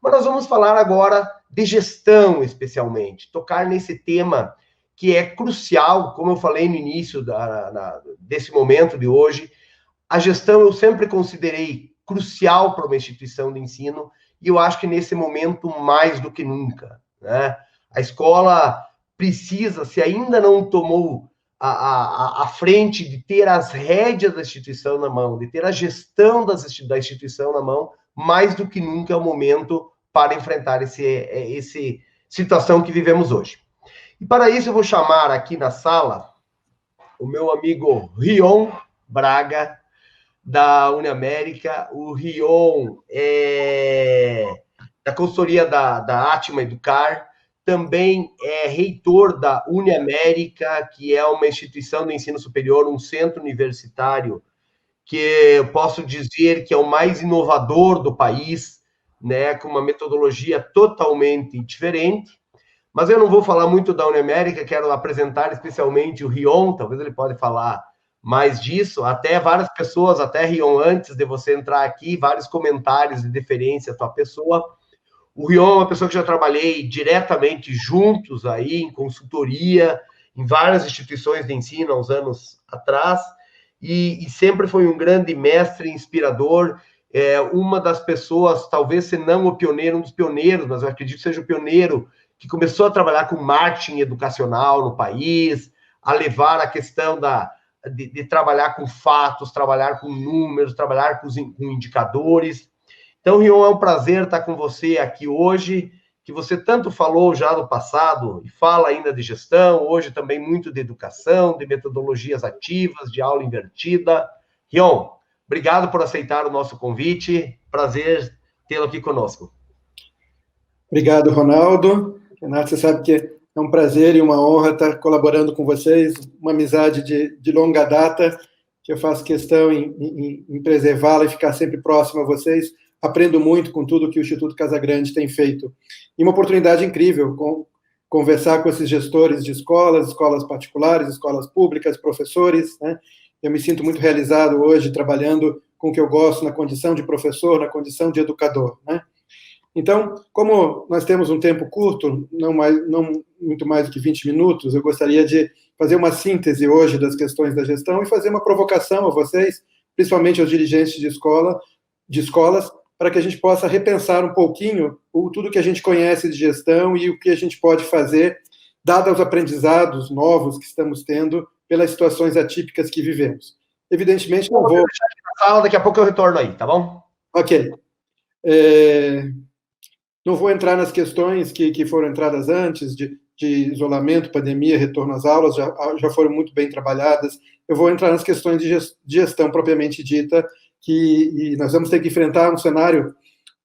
Mas nós vamos falar agora de gestão, especialmente, tocar nesse tema que é crucial, como eu falei no início desse momento de hoje. A gestão eu sempre considerei crucial para uma instituição de ensino, e eu acho que nesse momento mais do que nunca, né? A escola precisa, se ainda não tomou a frente de ter as rédeas da instituição na mão, de ter a gestão da instituição na mão, mais do que nunca é o momento para enfrentar essa situação que vivemos hoje. E para isso eu vou chamar aqui na sala o meu amigo Rion Braga, da Uniamérica. O Rion é da consultoria da Atma Educar, também é reitor da Uniamérica, que é uma instituição de ensino superior, um centro universitário, que eu posso dizer que é o mais inovador do país, né, com uma metodologia totalmente diferente. Mas eu não vou falar muito da Uniamérica, quero apresentar especialmente o Rion, talvez ele pode falar mais disso, até várias pessoas, até Rion, antes de você entrar aqui, vários comentários de deferência à tua pessoa. O Rion é uma pessoa que já trabalhei diretamente juntos aí, em consultoria, em várias instituições de ensino, há uns anos atrás, e sempre foi um grande mestre, inspirador, uma das pessoas, talvez se não o pioneiro, um dos pioneiros, mas eu acredito que seja o pioneiro, que começou a trabalhar com marketing educacional no país, a levar a questão de trabalhar com fatos, trabalhar com números, trabalhar com indicadores. Então, Rion, é um prazer estar com você aqui hoje, que você tanto falou já no passado, e fala ainda de gestão, hoje também muito de educação, de metodologias ativas, de aula invertida. Rion, obrigado por aceitar o nosso convite, prazer tê-lo aqui conosco. Obrigado, Ronaldo. Renato, você sabe que é um prazer e uma honra estar colaborando com vocês, uma amizade de longa data, que eu faço questão em preservá-la e ficar sempre próximo a vocês. Aprendo muito com tudo que o Instituto Casagrande tem feito. E uma oportunidade incrível, conversar com esses gestores de escolas particulares, escolas públicas, professores, né? Eu me sinto muito realizado hoje trabalhando com o que eu gosto, na condição de professor, na condição de educador, né? Então, como nós temos um tempo curto, não muito mais do que 20 minutos, eu gostaria de fazer uma síntese hoje das questões da gestão e fazer uma provocação a vocês, principalmente aos dirigentes de escolas, para que a gente possa repensar um pouquinho tudo que a gente conhece de gestão e o que a gente pode fazer, dados os aprendizados novos que estamos tendo pelas situações atípicas que vivemos. Evidentemente, não vou deixar aqui na sala, daqui a pouco eu retorno aí, tá bom? Ok. Não vou entrar nas questões que foram entradas antes, de isolamento, pandemia, retorno às aulas, já foram muito bem trabalhadas. Eu vou entrar nas questões de gestão propriamente dita, que nós vamos ter que enfrentar um cenário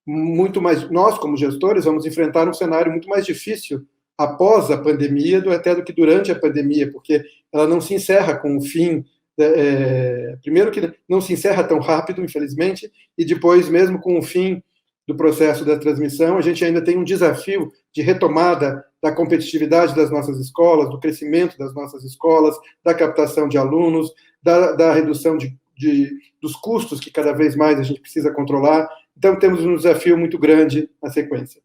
muito mais... Nós, como gestores, vamos enfrentar um cenário muito mais difícil após a pandemia até do que durante a pandemia, porque ela não se encerra com o fim... primeiro que não se encerra tão rápido, infelizmente, e depois, mesmo com o fim do processo da transmissão, a gente ainda tem um desafio de retomada da competitividade das nossas escolas, do crescimento das nossas escolas, da captação de alunos, da redução dos custos que cada vez mais a gente precisa controlar. Então, temos um desafio muito grande na sequência.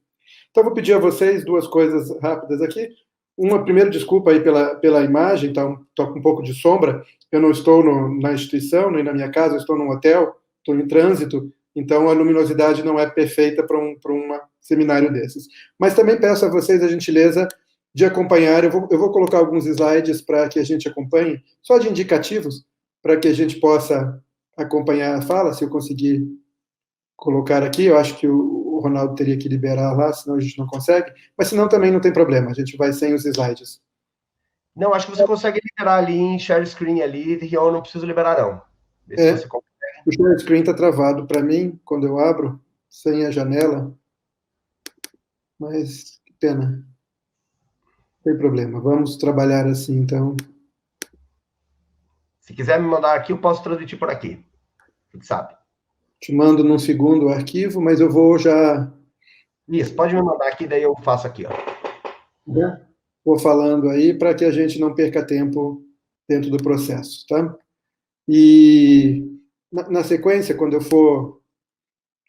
Então, vou pedir a vocês duas coisas rápidas aqui. Uma, primeiro, desculpa aí pela imagem, estou com um pouco de sombra. Eu não estou na instituição, nem na minha casa, eu estou num hotel, estou em trânsito, então a luminosidade não é perfeita para um seminário desses. Mas também peço a vocês a gentileza de acompanhar, eu vou colocar alguns slides para que a gente acompanhe, só de indicativos, para que a gente possa acompanhar a fala, se eu conseguir colocar aqui. Eu acho que o Ronaldo teria que liberar lá, senão a gente não consegue, mas senão também não tem problema, a gente vai sem os slides. Não, acho que você consegue liberar ali em share screen ali, e eu não preciso liberar não. Vê se você consegue. O share screen está travado para mim, quando eu abro, sem a janela, mas que pena. Não tem problema, vamos trabalhar assim, então. Se quiser me mandar aqui, eu posso transmitir por aqui. Você sabe. Te mando num segundo o arquivo, mas eu vou já... Isso, pode me mandar aqui, daí eu faço aqui, ó. Vou falando aí para que a gente não perca tempo dentro do processo, tá? E na sequência, quando eu for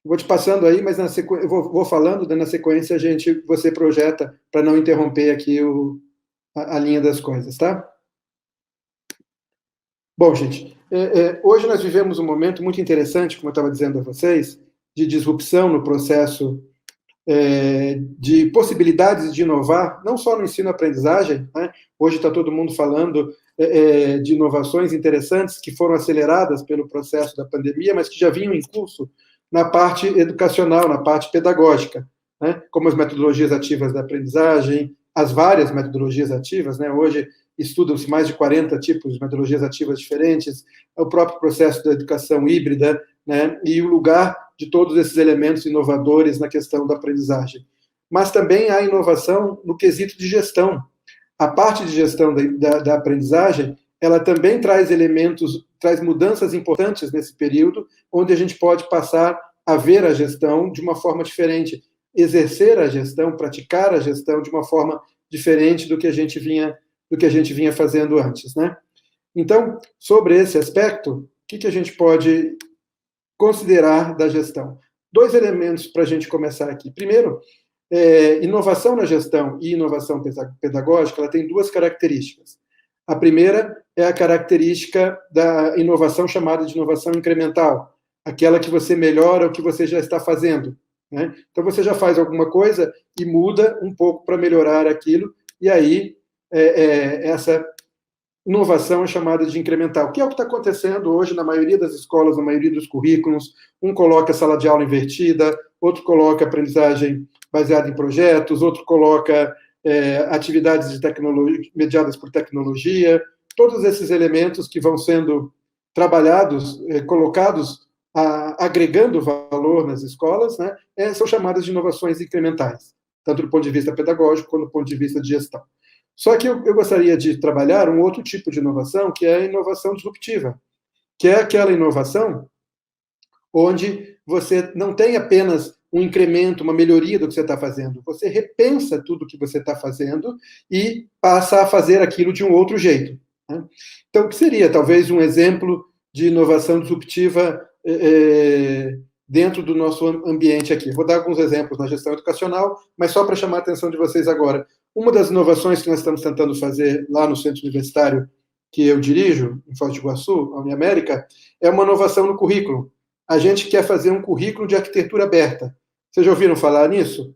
Vou te passando aí, mas eu vou falando, na sequência você projeta para não interromper aqui a linha das coisas, tá? Bom, gente, hoje nós vivemos um momento muito interessante, como eu estava dizendo a vocês, de disrupção no processo de possibilidades de inovar, não só no ensino-aprendizagem, né? Hoje está todo mundo falando de inovações interessantes que foram aceleradas pelo processo da pandemia, mas que já vinham em curso na parte educacional, na parte pedagógica, né? Como as metodologias ativas da aprendizagem, as várias metodologias ativas, né? Hoje estudam-se mais de 40 tipos de metodologias ativas diferentes, o próprio processo da educação híbrida, né? E o lugar de todos esses elementos inovadores na questão da aprendizagem. Mas também há inovação no quesito de gestão. A parte de gestão da aprendizagem, ela também traz elementos, traz mudanças importantes nesse período, onde a gente pode passar a ver a gestão de uma forma diferente, exercer a gestão, praticar a gestão de uma forma diferente do que a gente vinha fazendo antes, né? Então, sobre esse aspecto, o que a gente pode considerar da gestão? 2 elementos para a gente começar aqui. Primeiro, inovação na gestão e inovação pedagógica, ela tem 2 características. A primeira é a característica da inovação chamada de inovação incremental, aquela que você melhora o que você já está fazendo, né? Então, você já faz alguma coisa e muda um pouco para melhorar aquilo, e aí essa inovação é chamada de incremental, que é o que está acontecendo hoje na maioria das escolas, na maioria dos currículos. Um coloca sala de aula invertida, outro coloca aprendizagem baseada em projetos, outro coloca atividades de tecnologia, mediadas por tecnologia. Todos esses elementos que vão sendo trabalhados, colocados, agregando valor nas escolas, né, são chamadas de inovações incrementais, tanto do ponto de vista pedagógico quanto do ponto de vista de gestão. Só que eu gostaria de trabalhar um outro tipo de inovação, que é a inovação disruptiva, que é aquela inovação onde você não tem apenas um incremento, uma melhoria do que você está fazendo, você repensa tudo que você está fazendo e passa a fazer aquilo de um outro jeito, né? Então, o que seria talvez um exemplo de inovação disruptiva dentro do nosso ambiente aqui? Vou dar alguns exemplos na gestão educacional, mas só para chamar a atenção de vocês agora. Uma das inovações que nós estamos tentando fazer lá no centro universitário que eu dirijo, em Foz do Iguaçu, na Uniamérica, é uma inovação no currículo. A gente quer fazer um currículo de arquitetura aberta. Vocês já ouviram falar nisso?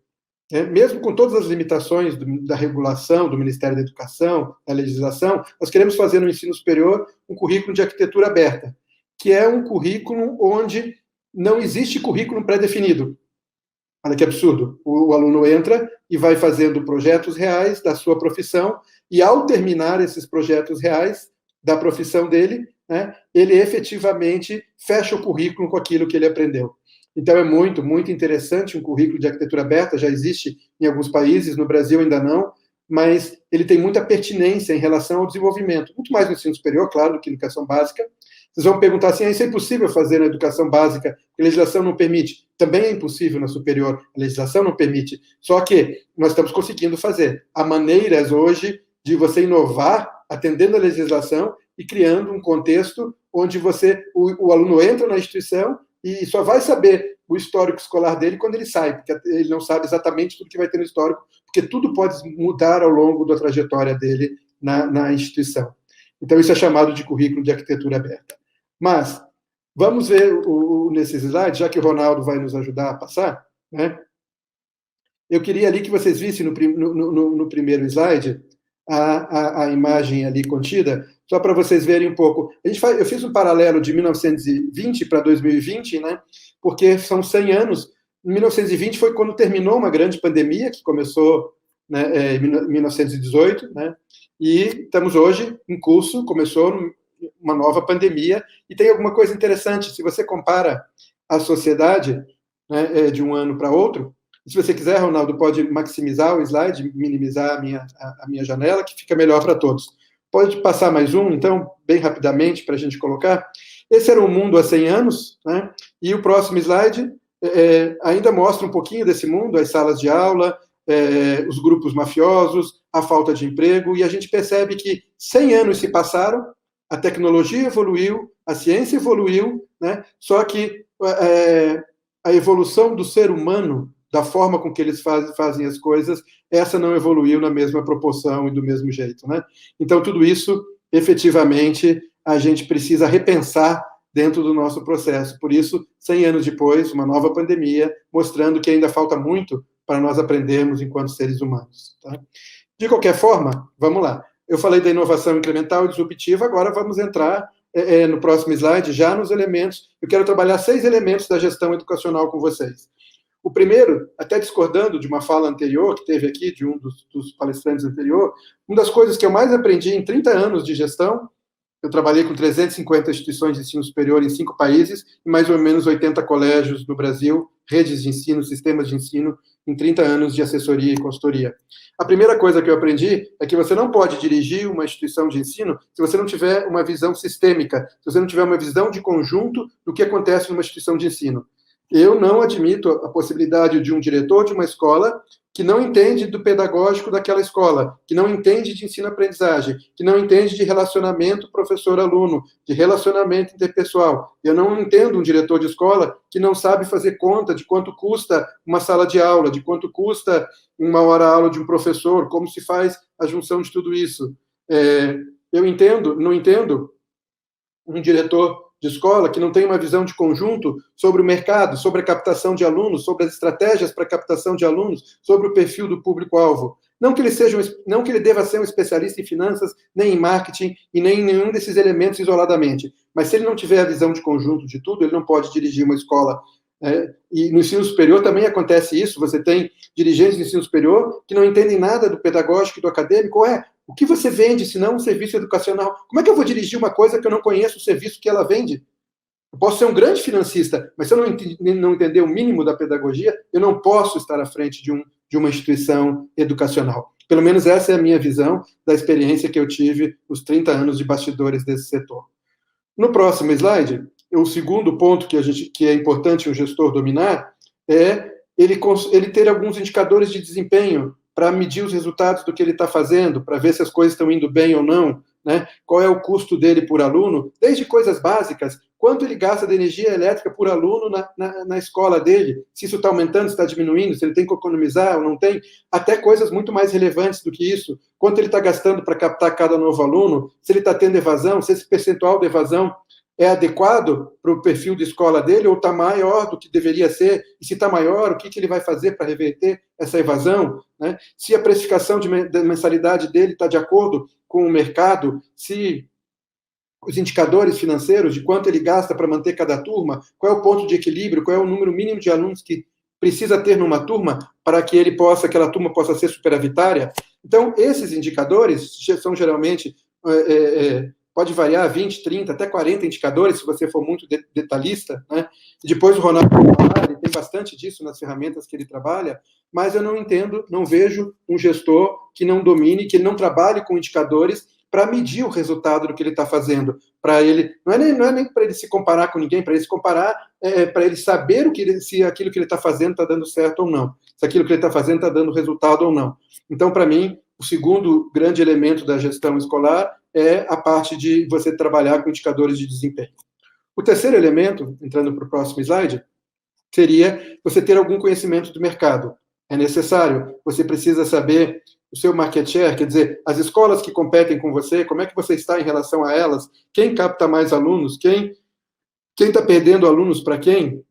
Mesmo com todas as limitações da regulação, do Ministério da Educação, da legislação, nós queremos fazer no ensino superior um currículo de arquitetura aberta, que é um currículo onde não existe currículo pré-definido. Olha que absurdo. O aluno entra e vai fazendo projetos reais da sua profissão, e ao terminar esses projetos reais da profissão dele, né, ele efetivamente fecha o currículo com aquilo que ele aprendeu. Então é muito, muito interessante um currículo de arquitetura aberta, já existe em alguns países, no Brasil ainda não, mas ele tem muita pertinência em relação ao desenvolvimento, muito mais no ensino superior, claro, do que na educação básica. Vocês vão perguntar assim, isso é impossível fazer na educação básica, a legislação não permite. Também é impossível na superior, a legislação não permite. Só que nós estamos conseguindo fazer. Há maneiras hoje de você inovar, atendendo a legislação e criando um contexto onde o aluno entra na instituição e só vai saber o histórico escolar dele quando ele sai, porque ele não sabe exatamente tudo que vai ter no histórico, porque tudo pode mudar ao longo da trajetória dele na instituição. Então, isso é chamado de currículo de arquitetura aberta. Mas, vamos ver nesses slides, já que o Ronaldo vai nos ajudar a passar, né? Eu queria ali que vocês vissem no primeiro slide a imagem ali contida, só para vocês verem um pouco. Eu fiz um paralelo de 1920 para 2020, né? Porque são 100 anos. Em 1920 foi quando terminou uma grande pandemia, que começou, né, em 1918, né? E estamos hoje em curso, começou uma nova pandemia, e tem alguma coisa interessante. Se você compara a sociedade, né, de um ano para outro, se você quiser, Ronaldo, pode maximizar o slide, minimizar a minha janela, que fica melhor para todos. Pode passar mais um, então, bem rapidamente, para a gente colocar. Esse era o mundo há 100 anos, né? E o próximo slide ainda mostra um pouquinho desse mundo, as salas de aula, os grupos mafiosos, a falta de emprego, e a gente percebe que 100 anos se passaram, a tecnologia evoluiu, a ciência evoluiu, né? Só que a evolução do ser humano, da forma com que eles fazem as coisas, essa não evoluiu na mesma proporção e do mesmo jeito, né? Então, tudo isso, efetivamente, a gente precisa repensar dentro do nosso processo. Por isso, 100 anos depois, uma nova pandemia, mostrando que ainda falta muito para nós aprendermos enquanto seres humanos. Tá? De qualquer forma, vamos lá. Eu falei da inovação incremental e disruptiva, agora vamos entrar no próximo slide já nos elementos. Eu quero trabalhar 6 elementos da gestão educacional com vocês. O primeiro, até discordando de uma fala anterior, que teve aqui, de um dos palestrantes anterior, uma das coisas que eu mais aprendi em 30 anos de gestão, eu trabalhei com 350 instituições de ensino superior em 5 países, e mais ou menos 80 colégios no Brasil, redes de ensino, sistemas de ensino, em 30 anos de assessoria e consultoria. A primeira coisa que eu aprendi é que você não pode dirigir uma instituição de ensino se você não tiver uma visão sistêmica, se você não tiver uma visão de conjunto do que acontece numa instituição de ensino. Eu não admito a possibilidade de um diretor de uma escola que não entende do pedagógico daquela escola, que não entende de ensino-aprendizagem, que não entende de relacionamento professor-aluno, de relacionamento interpessoal. Eu não entendo um diretor de escola que não sabe fazer conta de quanto custa uma sala de aula, de quanto custa uma hora-aula de um professor, como se faz a junção de tudo isso. Eu não entendo um diretor de escola que não tem uma visão de conjunto sobre o mercado, sobre a captação de alunos, sobre as estratégias para a captação de alunos, sobre o perfil do público-alvo. Não que ele deva ser um especialista em finanças, nem em marketing, e nem em nenhum desses elementos isoladamente. Mas se ele não tiver a visão de conjunto de tudo, ele não pode dirigir uma escola. E no ensino superior também acontece isso. Você tem dirigentes de ensino superior que não entendem nada do pedagógico e do acadêmico. O que você vende, se não um serviço educacional? Como é que eu vou dirigir uma coisa que eu não conheço o serviço que ela vende? Eu posso ser um grande financista, mas se eu não entender o mínimo da pedagogia, eu não posso estar à frente de uma instituição educacional. Pelo menos essa é a minha visão da experiência que eu tive nos 30 anos de bastidores desse setor. No próximo slide, o segundo ponto que é importante um gestor dominar é ele ter alguns indicadores de desempenho para medir os resultados do que ele está fazendo, para ver se as coisas estão indo bem ou não, né? Qual é o custo dele por aluno, desde coisas básicas, quanto ele gasta de energia elétrica por aluno na escola dele, se isso está aumentando, se está diminuindo, se ele tem que economizar ou não tem, até coisas muito mais relevantes do que isso, quanto ele está gastando para captar cada novo aluno, se ele está tendo evasão, se esse percentual de evasão é adequado para o perfil de escola dele ou está maior do que deveria ser, e se está maior, o que ele vai fazer para reverter essa evasão, né? Se a precificação da mensalidade dele está de acordo com o mercado, se os indicadores financeiros de quanto ele gasta para manter cada turma, qual é o ponto de equilíbrio, qual é o número mínimo de alunos que precisa ter numa turma para que aquela turma possa ser superavitária. Então, esses indicadores são geralmente... pode variar 20, 30, até 40 indicadores, se você for muito detalhista, né? Depois o Ronaldo vai falar, ele tem bastante disso nas ferramentas que ele trabalha, mas eu não vejo um gestor que não domine, que ele não trabalhe com indicadores para medir o resultado do que ele está fazendo. Para ele, não é nem para ele se comparar com ninguém, para ele se comparar, para ele saber se aquilo que ele está fazendo está dando certo ou não, se aquilo que ele está fazendo está dando resultado ou não. Então, para mim, o segundo grande elemento da gestão escolar é a parte de você trabalhar com indicadores de desempenho. O terceiro elemento, entrando para o próximo slide, seria você ter algum conhecimento do mercado. É necessário, você precisa saber o seu market share, quer dizer, as escolas que competem com você, como é que você está em relação a elas, quem capta mais alunos, quem está perdendo alunos para quem.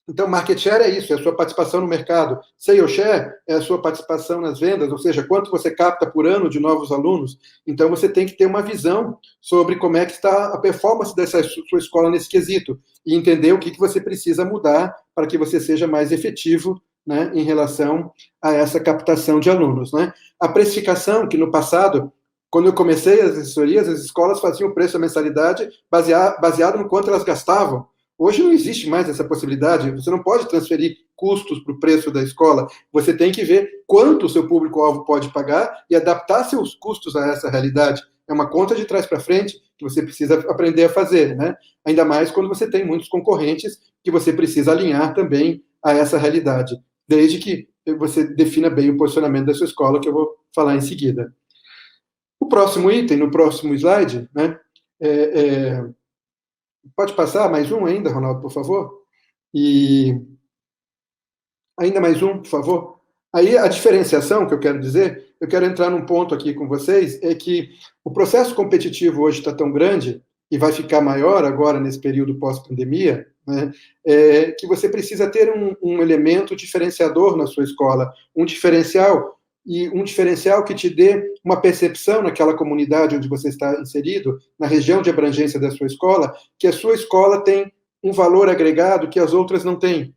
Então, market share é isso, é a sua participação no mercado. Sales share é a sua participação nas vendas, ou seja, quanto você capta por ano de novos alunos. Então, você tem que ter uma visão sobre como é que está a performance dessa sua escola nesse quesito e entender o que você precisa mudar para que você seja mais efetivo, né, em relação a essa captação de alunos, né? A precificação, que no passado, quando eu comecei as assessorias, as escolas faziam o preço da mensalidade baseado no quanto elas gastavam. Hoje não existe mais essa possibilidade, você não pode transferir custos para o preço da escola, você tem que ver quanto o seu público-alvo pode pagar e adaptar seus custos a essa realidade. É uma conta de trás para frente que você precisa aprender a fazer, né? Ainda mais quando você tem muitos concorrentes que você precisa alinhar também a essa realidade, desde que você defina bem o posicionamento da sua escola, que eu vou falar em seguida. O próximo item, no próximo slide, né? Pode passar mais um ainda, Ronaldo, por favor? E ainda mais um, por favor. Aí a diferenciação que eu quero dizer, eu quero entrar num ponto aqui com vocês, é que o processo competitivo hoje está tão grande, e vai ficar maior agora nesse período pós-pandemia, né, que você precisa ter um elemento diferenciador na sua escola, um diferencial que te dê uma percepção naquela comunidade onde você está inserido, na região de abrangência da sua escola, que a sua escola tem um valor agregado que as outras não têm.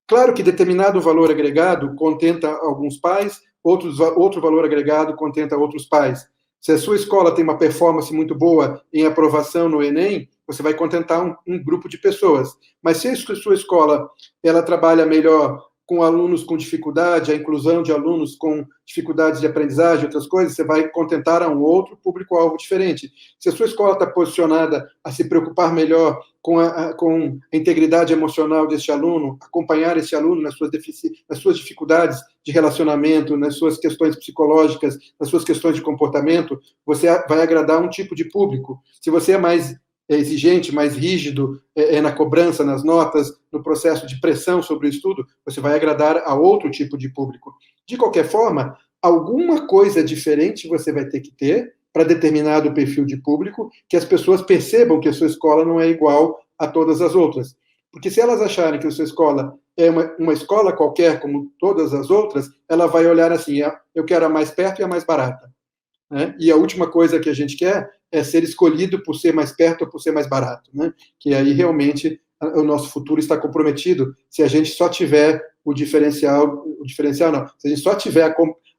Claro que determinado valor agregado contenta alguns pais, outro valor agregado contenta outros pais. Se a sua escola tem uma performance muito boa em aprovação no Enem, você vai contentar um grupo de pessoas. Mas se a sua escola ela trabalha melhor com alunos com dificuldade, a inclusão de alunos com dificuldades de aprendizagem, outras coisas, você vai contentar a um outro público-alvo diferente. Se a sua escola está posicionada a se preocupar melhor com a integridade emocional deste aluno, acompanhar esse aluno nas suas dificuldades de relacionamento, nas suas questões psicológicas, nas suas questões de comportamento, você vai agradar um tipo de público. Se você é mais exigente, mais rígido na cobrança, nas notas, no processo de pressão sobre o estudo, você vai agradar a outro tipo de público. De qualquer forma, alguma coisa diferente você vai ter que ter para determinado perfil de público, que as pessoas percebam que a sua escola não é igual a todas as outras. Porque se elas acharem que a sua escola é uma escola qualquer, como todas as outras, ela vai olhar assim, eu quero a mais perto e a mais barata. Né? E a última coisa que a gente quer é ser escolhido por ser mais perto ou por ser mais barato, né? Que aí realmente o nosso futuro está comprometido se a gente só tiver o diferencial não, se a gente só tiver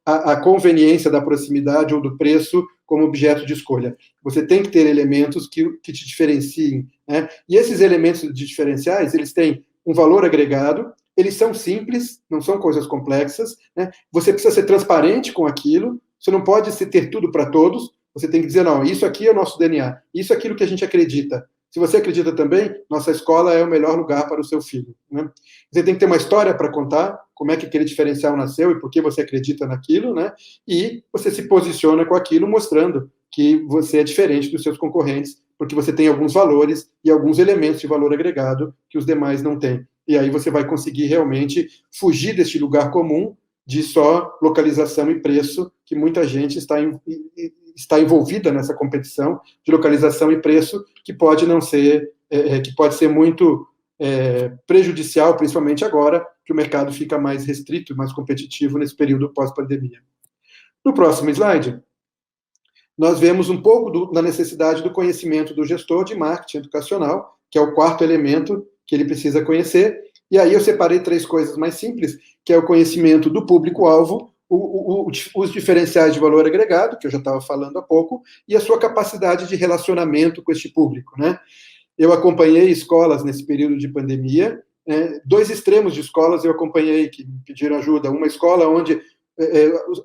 a conveniência da proximidade ou do preço como objeto de escolha. Você tem que ter elementos que te diferenciem, né? E esses elementos de diferenciais, eles têm um valor agregado, eles são simples, não são coisas complexas, né? Você precisa ser transparente com aquilo, você não pode ter tudo para todos, você tem que dizer, não, isso aqui é o nosso DNA, isso é aquilo que a gente acredita. Se você acredita também, nossa escola é o melhor lugar para o seu filho. Né? Você tem que ter uma história para contar, como é que aquele diferencial nasceu e por que você acredita naquilo, né? E você se posiciona com aquilo, mostrando que você é diferente dos seus concorrentes, porque você tem alguns valores e alguns elementos de valor agregado que os demais não têm. E aí você vai conseguir realmente fugir deste lugar comum de só localização e preço, que muita gente está envolvida nessa competição de localização e preço, que pode não ser, que pode ser muito prejudicial, principalmente agora, que o mercado fica mais restrito, mais competitivo nesse período pós-pandemia. No próximo slide, nós vemos um pouco da necessidade do conhecimento do gestor de marketing educacional, que é o quarto elemento que ele precisa conhecer. E aí eu separei 3 coisas mais simples, que é o conhecimento do público-alvo, os diferenciais de valor agregado, que eu já estava falando há pouco, e a sua capacidade de relacionamento com este público, né? Eu acompanhei escolas nesse período de pandemia, 2 extremos de escolas eu acompanhei que me pediram ajuda. Uma escola onde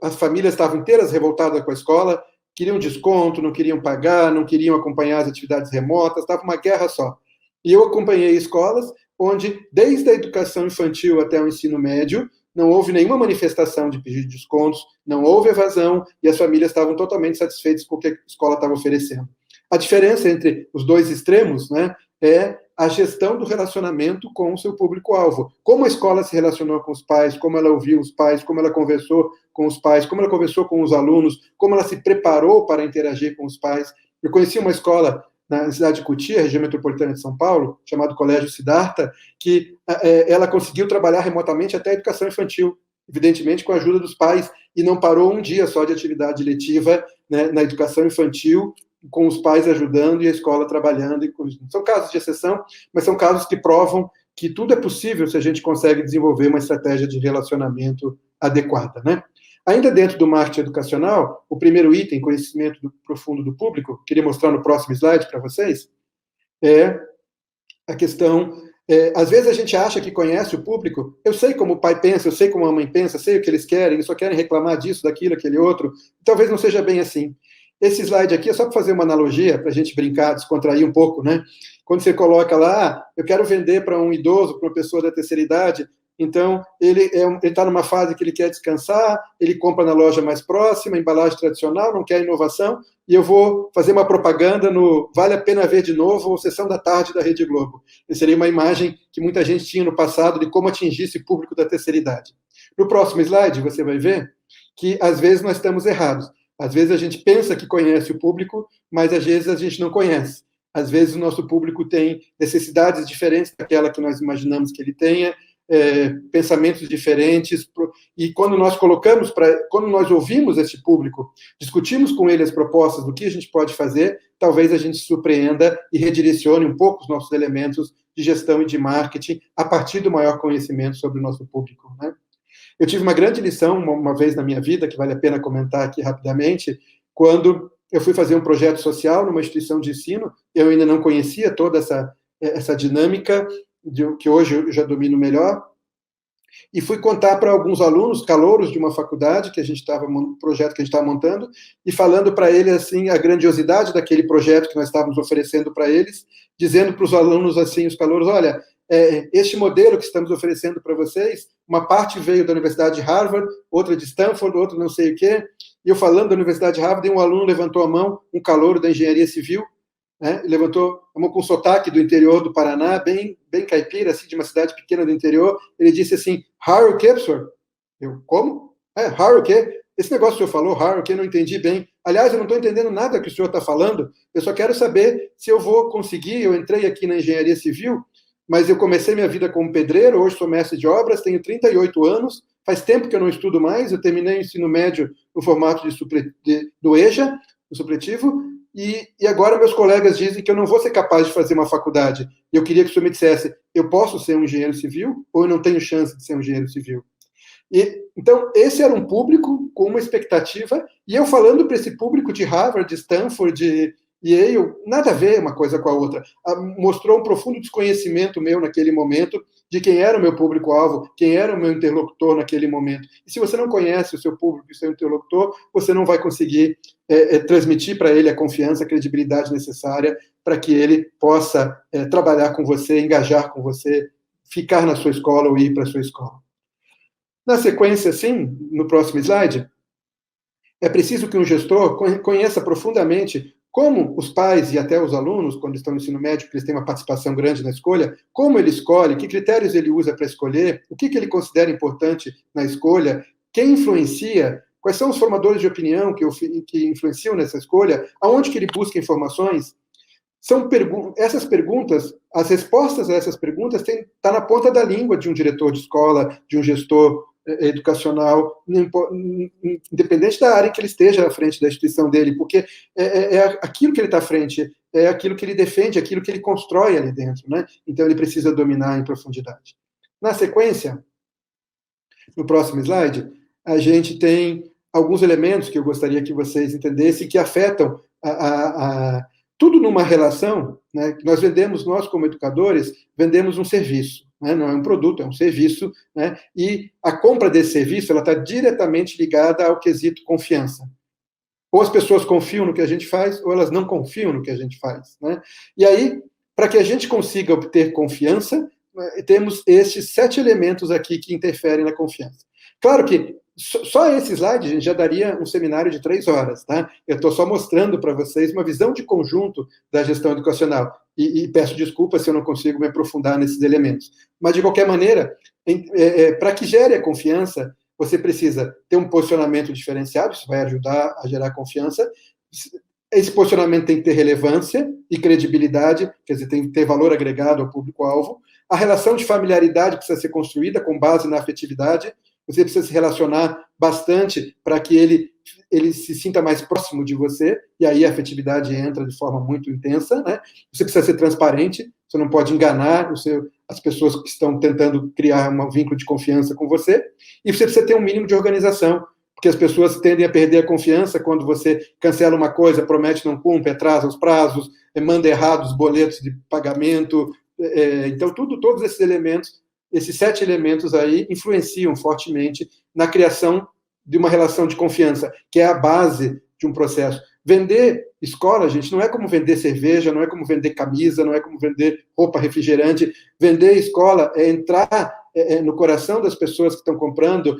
as famílias estavam inteiras revoltadas com a escola, queriam desconto, não queriam pagar, não queriam acompanhar as atividades remotas, estava uma guerra só. E eu acompanhei escolas onde, desde a educação infantil até o ensino médio, não houve nenhuma manifestação de pedido de descontos, não houve evasão, e as famílias estavam totalmente satisfeitas com o que a escola estava oferecendo. A diferença entre os 2 extremos, né, é a gestão do relacionamento com o seu público-alvo. Como a escola se relacionou com os pais, como ela ouviu os pais, como ela conversou com os pais, como ela conversou com os alunos, como ela se preparou para interagir com os pais. Eu conheci uma escola na cidade de Cotia, região metropolitana de São Paulo, chamado Colégio Siddhartha, que ela conseguiu trabalhar remotamente até a educação infantil, evidentemente com a ajuda dos pais, e não parou um dia só de atividade letiva, né, na educação infantil, com os pais ajudando e a escola trabalhando. São casos de exceção, mas são casos que provam que tudo é possível se a gente consegue desenvolver uma estratégia de relacionamento adequada, né? Ainda dentro do marketing educacional, o primeiro item, conhecimento profundo do público, queria mostrar no próximo slide para vocês, é a questão, às vezes a gente acha que conhece o público, eu sei como o pai pensa, eu sei como a mãe pensa, sei o que eles só querem reclamar disso, daquilo, aquele outro, talvez não seja bem assim. Esse slide aqui é só para fazer uma analogia, para a gente brincar, descontrair um pouco, né? Quando você coloca lá, eu quero vender para um idoso, para uma pessoa da terceira idade, Então, ele está numa fase que ele quer descansar, ele compra na loja mais próxima, embalagem tradicional, não quer inovação, e eu vou fazer uma propaganda no Vale a Pena Ver de Novo, ou Sessão da Tarde da Rede Globo. Essa seria uma imagem que muita gente tinha no passado de como atingir esse público da terceira idade. No próximo slide, você vai ver que, às vezes, nós estamos errados. Às vezes, a gente pensa que conhece o público, mas, às vezes, a gente não conhece. Às vezes, o nosso público tem necessidades diferentes daquela que nós imaginamos que ele tenha, pensamentos diferentes, e quando nós quando nós ouvimos esse público, discutimos com ele as propostas do que a gente pode fazer, talvez a gente surpreenda e redirecione um pouco os nossos elementos de gestão e de marketing a partir do maior conhecimento sobre o nosso público, né? Eu tive uma grande lição uma vez na minha vida, que vale a pena comentar aqui rapidamente, quando eu fui fazer um projeto social numa instituição de ensino, eu ainda não conhecia toda essa dinâmica, que hoje eu já domino melhor, e fui contar para alguns alunos, calouros de uma faculdade, um projeto que a gente estava montando, e falando para eles, assim, a grandiosidade daquele projeto que nós estávamos oferecendo para eles, dizendo para os alunos, assim, os calouros, olha, este modelo que estamos oferecendo para vocês, uma parte veio da Universidade de Harvard, outra de Stanford, outra não sei o quê, e eu falando da Universidade de Harvard, e um aluno levantou a mão, um calouro da engenharia civil, né, levantou a mão com sotaque do interior do Paraná, bem caipira, assim, de uma cidade pequena do interior, ele disse assim, Harry o quê, professor? Eu, como? Harry o quê? Esse negócio que o senhor falou, Harry o quê, não entendi bem. Aliás, eu não estou entendendo nada que o senhor está falando, eu só quero saber se eu vou conseguir, eu entrei aqui na engenharia civil, mas eu comecei minha vida como pedreiro, hoje sou mestre de obras, tenho 38 anos, faz tempo que eu não estudo mais, eu terminei o ensino médio no formato do EJA, do supletivo, e agora meus colegas dizem que eu não vou ser capaz de fazer uma faculdade. Eu queria que o senhor me dissesse, eu posso ser um engenheiro civil ou eu não tenho chance de ser um engenheiro civil? Então, esse era um público com uma expectativa, e eu falando para esse público de Harvard, de Stanford, de Yale, nada a ver uma coisa com a outra. Mostrou um profundo desconhecimento meu naquele momento de quem era o meu público-alvo, quem era o meu interlocutor naquele momento. E se você não conhece o seu público e o seu interlocutor, você não vai conseguir transmitir para ele a confiança, a credibilidade necessária para que ele possa trabalhar com você, engajar com você, ficar na sua escola ou ir para a sua escola. Na sequência, sim, no próximo slide, é preciso que um gestor conheça profundamente como os pais e até os alunos, quando estão no ensino médio, que eles têm uma participação grande na escolha, como ele escolhe, que critérios ele usa para escolher, o que ele considera importante na escolha, quem influencia, quais são os formadores de opinião que influenciam nessa escolha, aonde que ele busca informações. Essas perguntas, as respostas a essas perguntas tá na ponta da língua de um diretor de escola, de um gestor educacional, independente da área em que ele esteja à frente da instituição dele, porque aquilo que ele está à frente, é aquilo que ele defende, aquilo que ele constrói ali dentro, né? Então ele precisa dominar em profundidade. Na sequência, no próximo slide, a gente tem alguns elementos que eu gostaria que vocês entendessem que afetam tudo numa relação, né? Nós como educadores, vendemos um serviço. Não é um produto, é um serviço, né? E a compra desse serviço ela está diretamente ligada ao quesito confiança. Ou as pessoas confiam no que a gente faz, ou elas não confiam no que a gente faz, né? E aí, para que a gente consiga obter confiança, temos esses 7 elementos aqui que interferem na confiança. Claro que só esse slide, gente, já daria um seminário de 3 horas, tá? Eu estou só mostrando para vocês uma visão de conjunto da gestão educacional. E peço desculpas se eu não consigo me aprofundar nesses elementos. Mas, de qualquer maneira, para que gere a confiança, você precisa ter um posicionamento diferenciado, isso vai ajudar a gerar confiança. Esse posicionamento tem que ter relevância e credibilidade, quer dizer, tem que ter valor agregado ao público-alvo. A relação de familiaridade precisa ser construída com base na afetividade. Você precisa se relacionar bastante para que ele se sinta mais próximo de você, e aí a afetividade entra de forma muito intensa, né? Você precisa ser transparente, você não pode enganar as pessoas que estão tentando criar um vínculo de confiança com você, e você precisa ter um mínimo de organização, porque as pessoas tendem a perder a confiança quando você cancela uma coisa, promete não cumpre, atrasa os prazos, manda errado os boletos de pagamento, então todos esses elementos, esses 7 elementos aí influenciam fortemente na criação de uma relação de confiança, que é a base de um processo. Vender escola, gente, não é como vender cerveja, não é como vender camisa, não é como vender roupa refrigerante. Vender escola é entrar no coração das pessoas que estão comprando,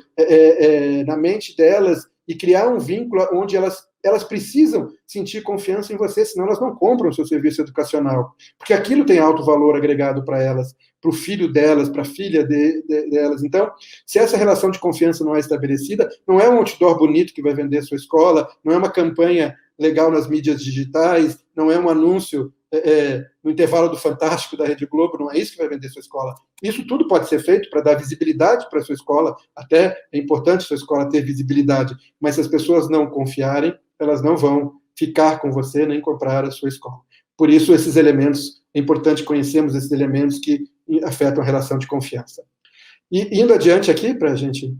na mente delas, e criar um vínculo onde elas precisam sentir confiança em você, senão elas não compram o seu serviço educacional, porque aquilo tem alto valor agregado para elas, para o filho delas, para a filha delas. Então, se essa relação de confiança não é estabelecida, não é um outdoor bonito que vai vender a sua escola, não é uma campanha legal nas mídias digitais, não é um anúncio no intervalo do Fantástico da Rede Globo, não é isso que vai vender sua escola. Isso tudo pode ser feito para dar visibilidade para a sua escola, até é importante a sua escola ter visibilidade, mas se as pessoas não confiarem, elas não vão ficar com você nem comprar a sua escola. Por isso, esses elementos, é importante conhecermos esses elementos que afetam a relação de confiança. E indo adiante aqui, para a gente...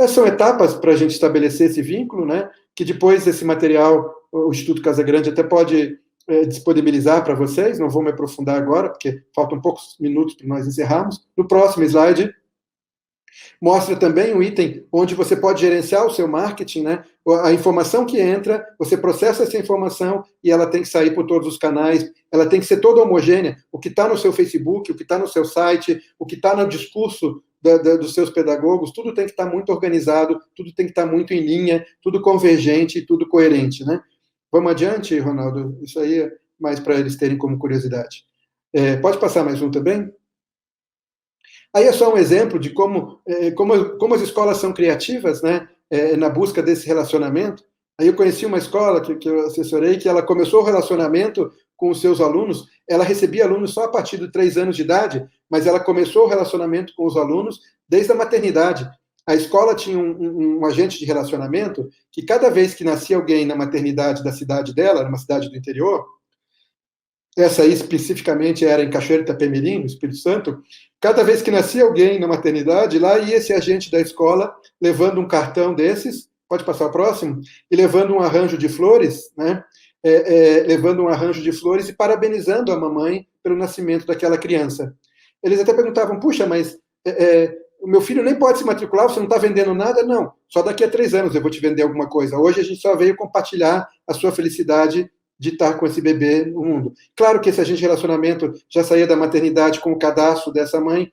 são etapas para a gente estabelecer esse vínculo, né, que depois desse material, o Instituto Casa Grande até pode disponibilizar para vocês, não vou me aprofundar agora, porque faltam poucos minutos para nós encerrarmos. No próximo slide, mostra também um item onde você pode gerenciar o seu marketing, né? A informação que entra, você processa essa informação e ela tem que sair por todos os canais, ela tem que ser toda homogênea. O que está no seu Facebook, o que está no seu site, o que está no discurso dos seus pedagogos, tudo tem que estar muito organizado, tudo tem que estar muito em linha, tudo convergente e tudo coerente, né? Vamos adiante, Ronaldo? Isso aí é mais para eles terem como curiosidade. Pode passar mais um também? Aí é só um exemplo de como as escolas são criativas, né, na busca desse relacionamento. Aí eu conheci uma escola que eu assessorei, que ela começou o relacionamento com os seus alunos, ela recebia alunos só a partir de 3 anos de idade, mas ela começou o relacionamento com os alunos desde a maternidade. A escola tinha um agente de relacionamento que cada vez que nascia alguém na maternidade da cidade dela, numa cidade do interior, essa aí especificamente era em Cachoeiro de Itapemirim, no Espírito Santo, cada vez que nascia alguém na maternidade, lá ia esse agente da escola levando um cartão desses, pode passar o próximo, e levando um arranjo de flores, né? Levando um arranjo de flores e parabenizando a mamãe pelo nascimento daquela criança. Eles até perguntavam, puxa, mas o meu filho nem pode se matricular, você não está vendendo nada? Não, só daqui a 3 anos eu vou te vender alguma coisa. Hoje a gente só veio compartilhar a sua felicidade de estar com esse bebê no mundo. Claro que esse agente de relacionamento já saía da maternidade com o cadastro dessa mãe,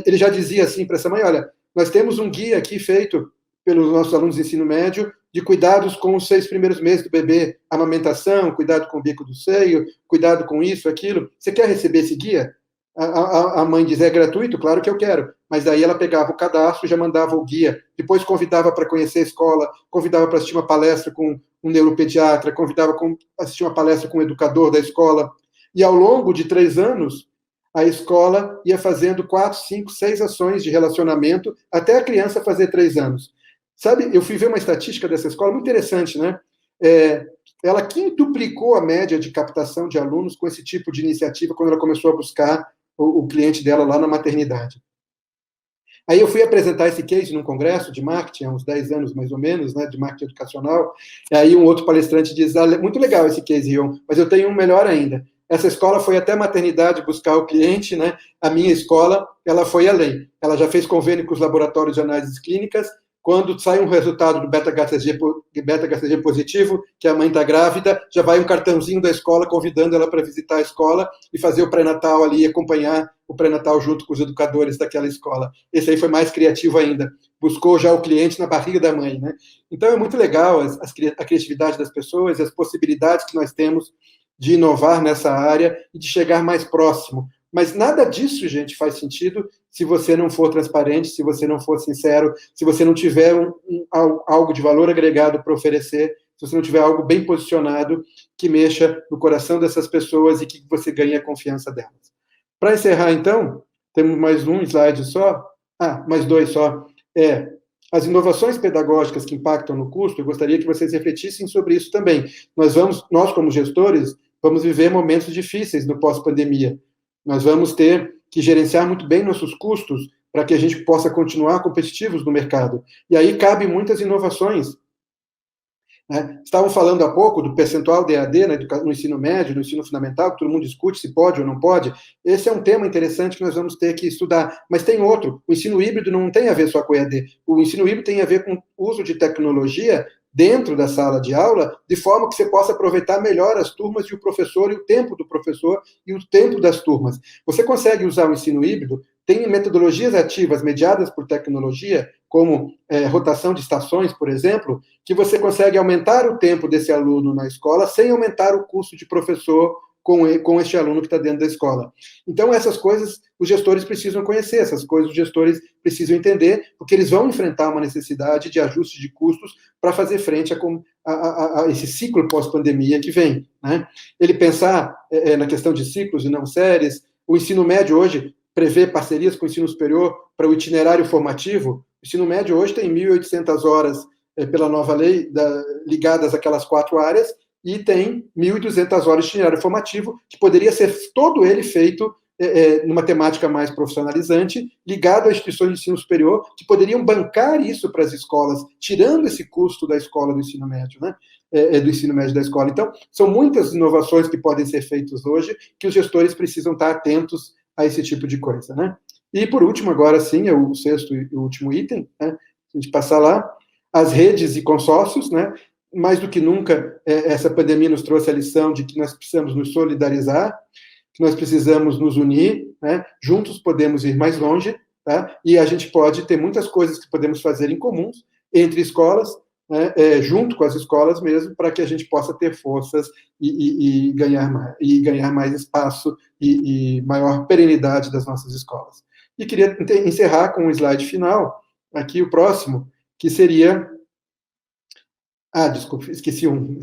ele já dizia assim para essa mãe, olha, nós temos um guia aqui feito pelos nossos alunos de ensino médio de cuidados com os 6 primeiros meses do bebê, amamentação, cuidado com o bico do seio, cuidado com isso, aquilo. Você quer receber esse guia? A mãe diz, é gratuito? Claro que eu quero. Mas daí ela pegava o cadastro, já mandava o guia, depois convidava para conhecer a escola, convidava para assistir uma palestra com um neuropediatra, convidava para assistir uma palestra com um educador da escola. E ao longo de 3 anos, a escola ia fazendo 4, 5, 6 ações de relacionamento até a criança fazer 3 anos. Sabe, eu fui ver uma estatística dessa escola, muito interessante, né? Ela quintuplicou a média de captação de alunos com esse tipo de iniciativa quando ela começou a buscar o cliente dela lá na maternidade. Aí eu fui apresentar esse case num congresso de marketing, há uns 10 anos mais ou menos, né, de marketing educacional, e aí um outro palestrante diz, muito legal esse case, Ion, mas eu tenho um melhor ainda. Essa escola foi até a maternidade buscar o cliente, né? A minha escola, ela foi além. Ela já fez convênio com os laboratórios de análises clínicas. Quando sai um resultado do beta-HCG positivo, que a mãe está grávida, já vai um cartãozinho da escola convidando ela para visitar a escola e fazer o pré-natal ali, acompanhar o pré-natal junto com os educadores daquela escola. Esse aí foi mais criativo ainda. Buscou já o cliente na barriga da mãe, né? Então é muito legal a criatividade das pessoas e as possibilidades que nós temos de inovar nessa área e de chegar mais próximo. Mas nada disso, gente, faz sentido se você não for transparente, se você não for sincero, se você não tiver algo de valor agregado para oferecer, se você não tiver algo bem posicionado que mexa no coração dessas pessoas e que você ganhe a confiança delas. Para encerrar, então, temos mais um slide só. Mais 2 só. As inovações pedagógicas que impactam no custo, eu gostaria que vocês refletissem sobre isso também. Nós como gestores, vamos viver momentos difíceis no pós-pandemia. Nós vamos ter que gerenciar muito bem nossos custos para que a gente possa continuar competitivos no mercado. E aí cabe muitas inovações. Né? Estavam falando há pouco do percentual de EAD, né, no ensino médio, no ensino fundamental, que todo mundo discute se pode ou não pode. Esse é um tema interessante que nós vamos ter que estudar. Mas tem outro. O ensino híbrido não tem a ver só com EAD. O ensino híbrido tem a ver com o uso de tecnologia dentro da sala de aula, de forma que você possa aproveitar melhor as turmas e o professor, e o tempo do professor e o tempo das turmas. Você consegue usar o ensino híbrido, tem metodologias ativas mediadas por tecnologia, como rotação de estações, por exemplo, que você consegue aumentar o tempo desse aluno na escola sem aumentar o custo de professor com este aluno que está dentro da escola. Então, essas coisas os gestores precisam conhecer, essas coisas os gestores precisam entender, porque eles vão enfrentar uma necessidade de ajuste de custos para fazer frente a esse ciclo pós-pandemia que vem, né? Ele pensar na questão de ciclos e não séries, o ensino médio hoje prevê parcerias com o ensino superior para o itinerário formativo. O ensino médio hoje tem 1.800 horas pela nova lei, ligadas àquelas 4 áreas, e tem 1.200 horas de itinerário formativo, que poderia ser todo ele feito numa temática mais profissionalizante, ligado a instituições de ensino superior, que poderiam bancar isso para as escolas, tirando esse custo da escola do ensino médio, né? Do ensino médio da escola. Então, são muitas inovações que podem ser feitas hoje, que os gestores precisam estar atentos a esse tipo de coisa, né? E, por último, agora sim, é o 6º e último item, né? A gente passar lá, as redes e consórcios, né? Mais do que nunca, essa pandemia nos trouxe a lição de que nós precisamos nos solidarizar, que nós precisamos nos unir, né? Juntos podemos ir mais longe, tá? E a gente pode ter muitas coisas que podemos fazer em comuns, entre escolas, né? Junto com as escolas mesmo, para que a gente possa ter forças e ganhar mais espaço e maior perenidade das nossas escolas. E queria encerrar com um slide final, aqui o próximo, que seria... desculpa, esqueci um.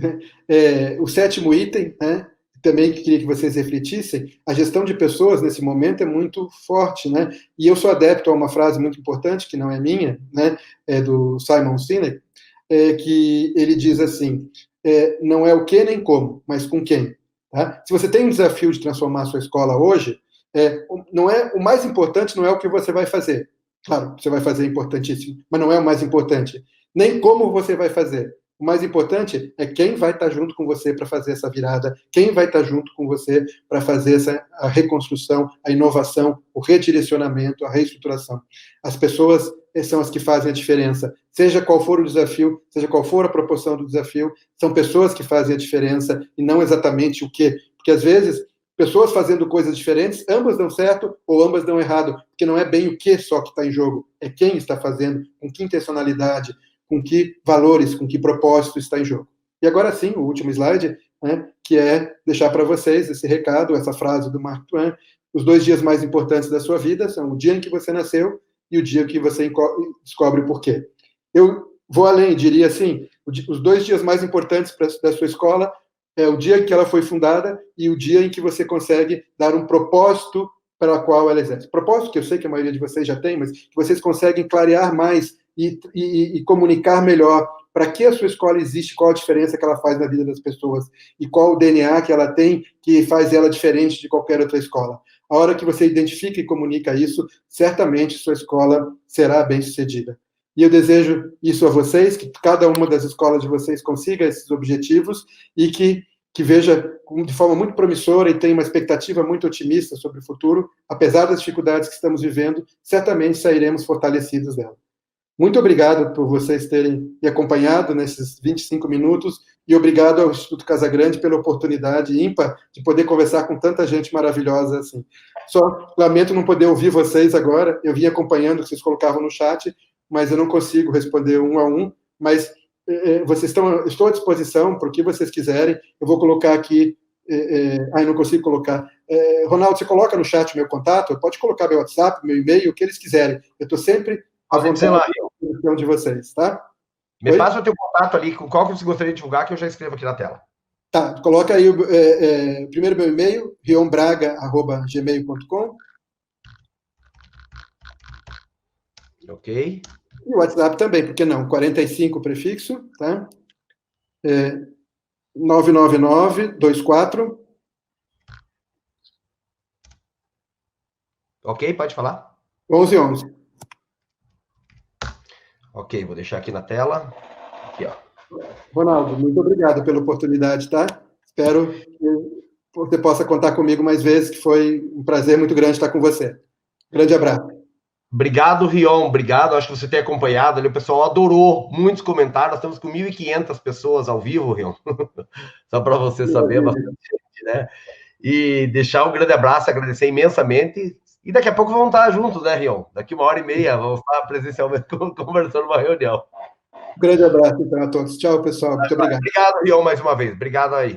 O 7º item, né? Também queria que vocês refletissem, a gestão de pessoas nesse momento é muito forte, né? E eu sou adepto a uma frase muito importante, que não é minha, né? É do Simon Sinek, que ele diz assim, não é o que nem como, mas com quem. Tá? Se você tem um desafio de transformar a sua escola hoje, o mais importante não é o que você vai fazer. Claro, o que você vai fazer é importantíssimo, mas não é o mais importante. Nem como você vai fazer. O mais importante é quem vai estar junto com você para fazer essa virada, quem vai estar junto com você para fazer a reconstrução, a inovação, o redirecionamento, a reestruturação. As pessoas são as que fazem a diferença. Seja qual for o desafio, seja qual for a proporção do desafio, são pessoas que fazem a diferença e não exatamente o quê. Porque, às vezes, pessoas fazendo coisas diferentes, ambas dão certo ou ambas dão errado, porque não é bem o que só que está em jogo, é quem está fazendo, com que intencionalidade, com que valores, com que propósito está em jogo. E agora sim, o último slide, né, que é deixar para vocês esse recado, essa frase do Mark Twain: os 2 dias mais importantes da sua vida são o dia em que você nasceu e o dia que você descobre o porquê. Eu vou além, diria assim, os 2 dias mais importantes da sua escola é o dia em que ela foi fundada e o dia em que você consegue dar um propósito para o qual ela exerce. Propósito que eu sei que a maioria de vocês já tem, mas que vocês conseguem clarear mais e comunicar melhor para que a sua escola existe, qual a diferença que ela faz na vida das pessoas e qual o DNA que ela tem que faz ela diferente de qualquer outra escola. A hora que você identifica e comunica isso, certamente sua escola será bem-sucedida. E eu desejo isso a vocês, que cada uma das escolas de vocês consiga esses objetivos e que veja de forma muito promissora e tenha uma expectativa muito otimista sobre o futuro, apesar das dificuldades que estamos vivendo, certamente sairemos fortalecidos dela. Muito obrigado por vocês terem me acompanhado nesses 25 minutos e obrigado ao Instituto Casagrande pela oportunidade ímpar de poder conversar com tanta gente maravilhosa assim. Só lamento não poder ouvir vocês agora, eu vim acompanhando o que vocês colocavam no chat, mas eu não consigo responder um a um, mas estou à disposição para o que vocês quiserem. Eu vou colocar aqui, eu não consigo colocar. Ronaldo, você coloca no chat o meu contato, pode colocar meu WhatsApp, meu e-mail, o que eles quiserem. Eu estou sempre à vontade de vocês, tá? Me passa o teu contato ali, com qual que você gostaria de divulgar, que eu já escrevo aqui na tela. Tá, coloca aí primeiro meu e-mail, rionbraga@gmail.com. Ok. E o WhatsApp também, por que não? 45 prefixo, tá? 999-24. Ok, pode falar. 1111. Ok, vou deixar aqui na tela. Aqui, ó. Ronaldo, muito obrigado pela oportunidade, tá? Espero que você possa contar comigo mais vezes, que foi um prazer muito grande estar com você. Grande abraço. Obrigado, Rion, obrigado. Acho que você tem acompanhado ali, o pessoal adorou, muitos comentários. Nós estamos com 1.500 pessoas ao vivo, Rion. Só para você saber, bastante gente, né? E deixar um grande abraço, agradecer imensamente. E daqui a pouco vamos estar juntos, né, Rion? Daqui 1h30 vamos estar presencialmente conversando numa reunião. Um grande abraço então a todos. Tchau, pessoal. Muito obrigado. Obrigado, Rion, mais uma vez. Obrigado aí.